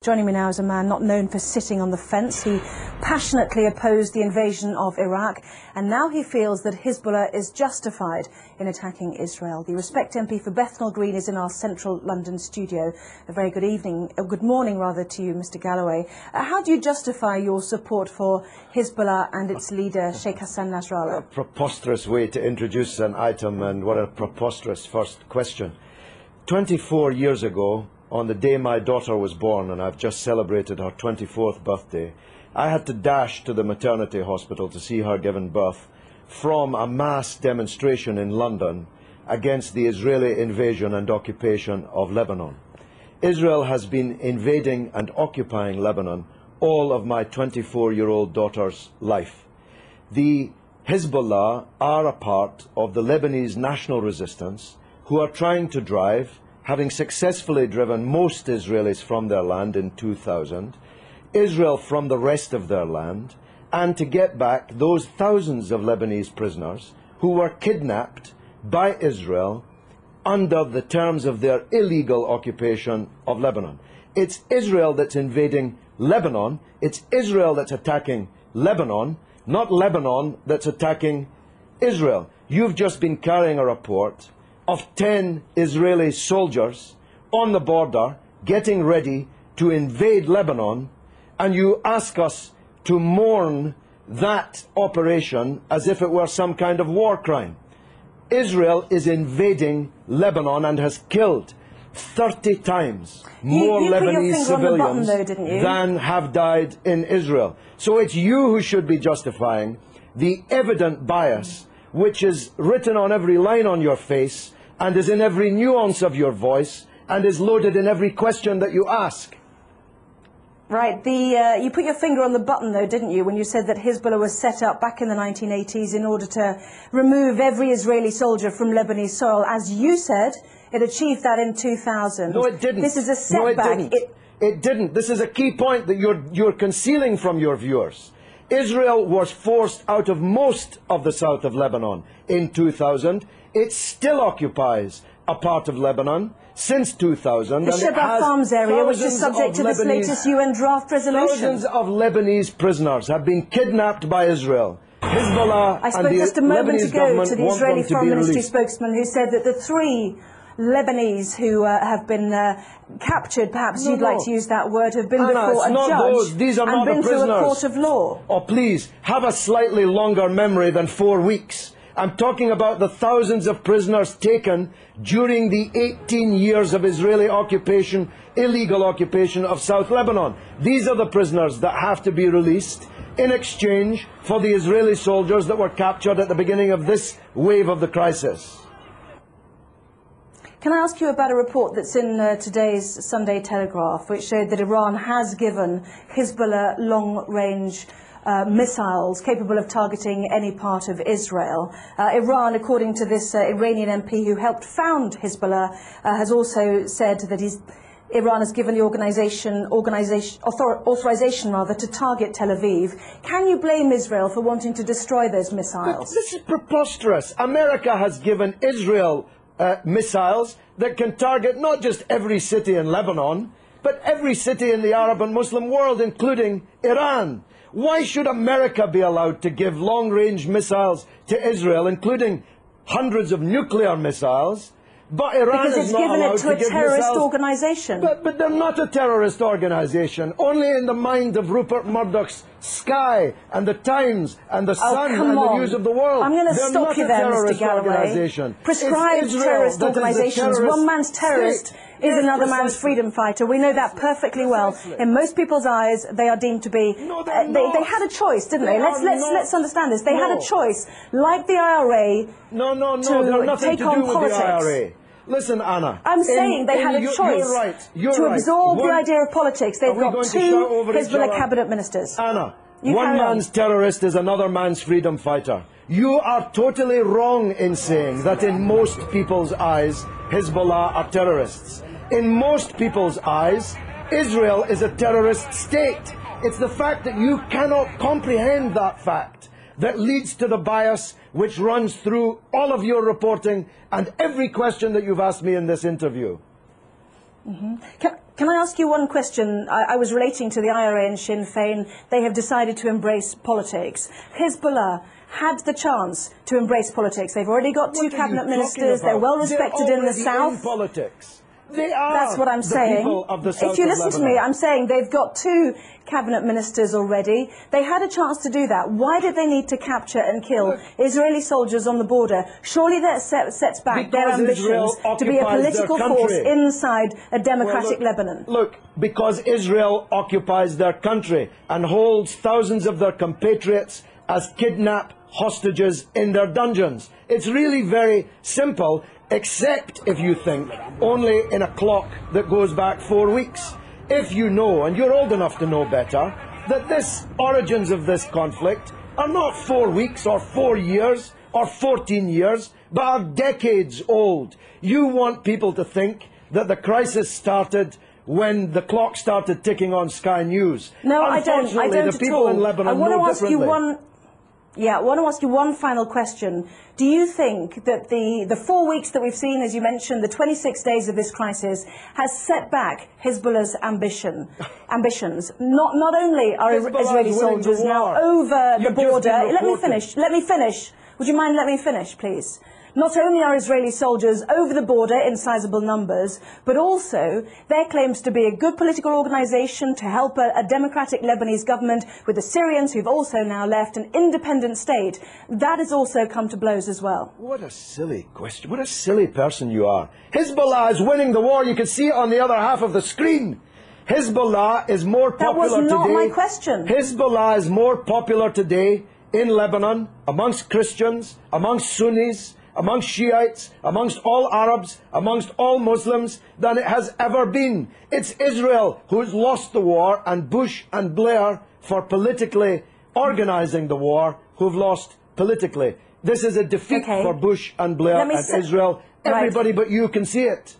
Joining me now is a man not known for sitting on the fence. He passionately opposed the invasion of Iraq, and now he feels that Hezbollah is justified in attacking Israel. The Respect MP for Bethnal Green is in our central London studio. A very good evening, good morning rather, to you, Mr. Galloway. How do you justify your support for Hezbollah and its leader, Sheikh Hassan Nasrallah? A preposterous way to introduce an item, and what a preposterous first question. 24 years ago, on the day my daughter was born, and I've just celebrated her 24th birthday, I had to dash to the maternity hospital to see her given birth from a mass demonstration in London against the Israeli invasion and occupation of Lebanon. Israel has been invading and occupying Lebanon all of my 24-year-old daughter's life. The Hezbollah are a part of the Lebanese national resistance who are trying to drive, having successfully driven most Israelis from their land in 2000, Israel from the rest of their land, and to get back those thousands of Lebanese prisoners who were kidnapped by Israel under the terms of their illegal occupation of Lebanon. It's Israel that's invading Lebanon. It's Israel that's attacking Lebanon, not Lebanon that's attacking Israel. You've just been carrying a report of 10 Israeli soldiers on the border getting ready to invade Lebanon, and you ask us to mourn that operation as if it were some kind of war crime. Israel is invading Lebanon and has killed 30 times more Lebanese civilians than have died in Israel. So it's you who should be justifying the evident bias which is written on every line on your face and is in every nuance of your voice and is loaded in every question that you ask. Right. You put your finger on the button, though, didn't you, when you said that Hezbollah was set up back in the 1980s in order to remove every Israeli soldier from Lebanese soil. As you said, it achieved that in 2000. No, it didn't. This is a setback. No, it didn't. It didn't. This is a key point that you're concealing from your viewers. Israel was forced out of most of the south of Lebanon in 2000. It still occupies a part of Lebanon since 2000. The Shebra Farms area, which is subject to this latest UN draft resolution. Thousands of Lebanese prisoners have been kidnapped by Israel. Hezbollah I spoke just a moment ago to the Israeli Foreign Ministry spokesman who said that the 3 Lebanese who have been captured, perhaps you'd like to use that word, have been before a judge and been through a court of law. Oh, please, have a slightly longer memory than 4 weeks. I'm talking about the thousands of prisoners taken during the 18 years of Israeli occupation, illegal occupation of South Lebanon. These are the prisoners that have to be released in exchange for the Israeli soldiers that were captured at the beginning of this wave of the crisis. Can I ask you about a report that's in today's Sunday Telegraph, which showed that Iran has given Hezbollah long-range missiles capable of targeting any part of Israel. Iran, according to this Iranian MP who helped found Hezbollah, has also said that Iran has given the authorization to target Tel Aviv. Can you blame Israel for wanting to destroy those missiles? But this is preposterous. America has given Israel missiles that can target not just every city in Lebanon, but every city in the Arab and Muslim world, including Iran. Why should America be allowed to give long-range missiles to Israel, including hundreds of nuclear missiles, but Iran is not allowed to give missiles? Because it's given it to a terrorist organisation. But they're not a terrorist organisation. Only in the mind of Rupert Murdoch's Sky and the Times and the Sun and the News of the World. I'm going to stop you there, Mr. Galloway. Prescribed terrorist organisations. One man's terrorist is another man's freedom fighter. We know that perfectly well. In most people's eyes, they are deemed to be. They had a choice, didn't they? Let's understand this. They had a choice, like the IRA, to take on politics. Listen, Anna. I'm saying they had a choice to absorb the idea of politics. They've got 2 Hezbollah cabinet ministers. Anna, one man's terrorist is another man's freedom fighter. You are totally wrong in saying that in most people's eyes, Hezbollah are terrorists. In most people's eyes, Israel is a terrorist state. It's the fact that you cannot comprehend that fact that leads to the bias which runs through all of your reporting and every question that you've asked me in this interview. Mm-hmm. Can I ask you one question? I was relating to the IRA and Sinn Féin. They have decided to embrace politics. Hezbollah had the chance to embrace politics. They've already got two cabinet ministers. They're well respected in the south. In politics. They are. That's what I'm saying. People of the south if you of listen to Lebanon. me, I'm saying they've got two cabinet ministers already. They had a chance to do that. Why did they need to capture and kill Israeli soldiers on the border? Surely that sets back their ambitions to be a political force inside a democratic Lebanon. Look, because Israel occupies their country and holds thousands of their compatriots as kidnapped hostages in their dungeons. It's really very simple, except if you think only in a clock that goes back 4 weeks. If you know, and you're old enough to know better, that this origins of this conflict are not 4 weeks or 4 years or 14 years, but are decades old. You want people to think that the crisis started when the clock started ticking on Sky News. No, I don't the people in Lebanon I want to know ask you differently. I want to ask you one final question. Do you think that the 4 weeks that we've seen, as you mentioned, the 26 days of this crisis, has set back Hezbollah's ambitions? Not only are Israeli soldiers now over the border... Let me finish. Would you mind letting me finish, please? Not only are Israeli soldiers over the border in sizable numbers, but also their claims to be a good political organisation to help a democratic Lebanese government with the Syrians who've also now left an independent state. That has also come to blows as well. What a silly question. What a silly person you are. Hezbollah is winning the war. You can see it on the other half of the screen. Hezbollah is more popular today. That was not my question. Hezbollah is more popular today in Lebanon, amongst Christians, amongst Sunnis, amongst Shiites, amongst all Arabs, amongst all Muslims, than it has ever been. It's Israel who's lost the war, and Bush and Blair, for politically organising the war, who've lost politically. This is a defeat for Bush and Blair and Israel. Everybody but you can see it.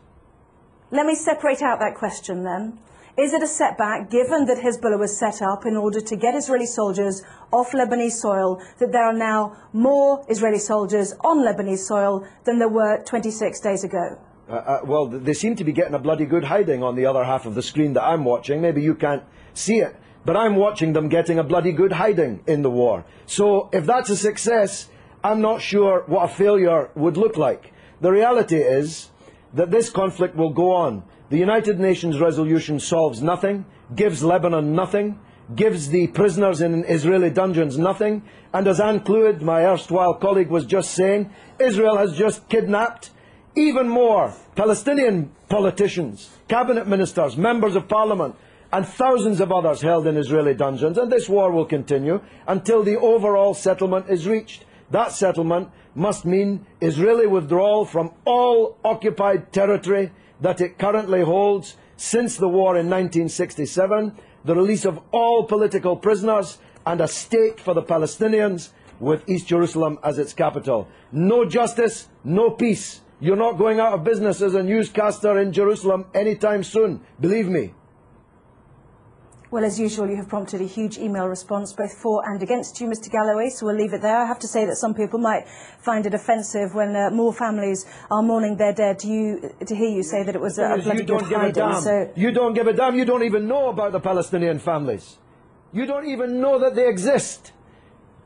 Let me separate out that question then. Is it a setback, given that Hezbollah was set up in order to get Israeli soldiers off Lebanese soil, that there are now more Israeli soldiers on Lebanese soil than there were 26 days ago? Well, they seem to be getting a bloody good hiding on the other half of the screen that I'm watching. Maybe you can't see it, but I'm watching them getting a bloody good hiding in the war. So if that's a success, I'm not sure what a failure would look like. The reality is that this conflict will go on. The United Nations resolution solves nothing, gives Lebanon nothing, gives the prisoners in Israeli dungeons nothing, and as Anne Clewid, my erstwhile colleague, was just saying, Israel has just kidnapped even more Palestinian politicians, cabinet ministers, members of parliament, and thousands of others held in Israeli dungeons, and this war will continue until the overall settlement is reached. That settlement must mean Israeli withdrawal from all occupied territory that it currently holds since the war in 1967, the release of all political prisoners, and a state for the Palestinians with East Jerusalem as its capital. No justice, no peace. You're not going out of business as a newscaster in Jerusalem anytime soon, believe me. Well, as usual, you have prompted a huge email response, both for and against you, Mr. Galloway, so we'll leave it there. I have to say that some people might find it offensive when more families are mourning their dead to hear you say that it was a bloody good hiding. So you don't give a damn. You don't even know about the Palestinian families. You don't even know that they exist.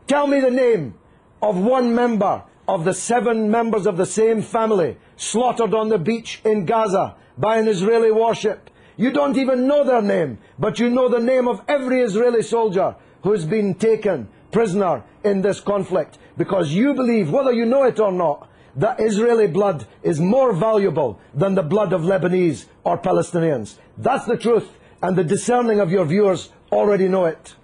Tell me the name of one member of the 7 members of the same family slaughtered on the beach in Gaza by an Israeli warship. You don't even know their name, but you know the name of every Israeli soldier who's been taken prisoner in this conflict, because you believe, whether you know it or not, that Israeli blood is more valuable than the blood of Lebanese or Palestinians. That's the truth, and the discerning of your viewers already know it.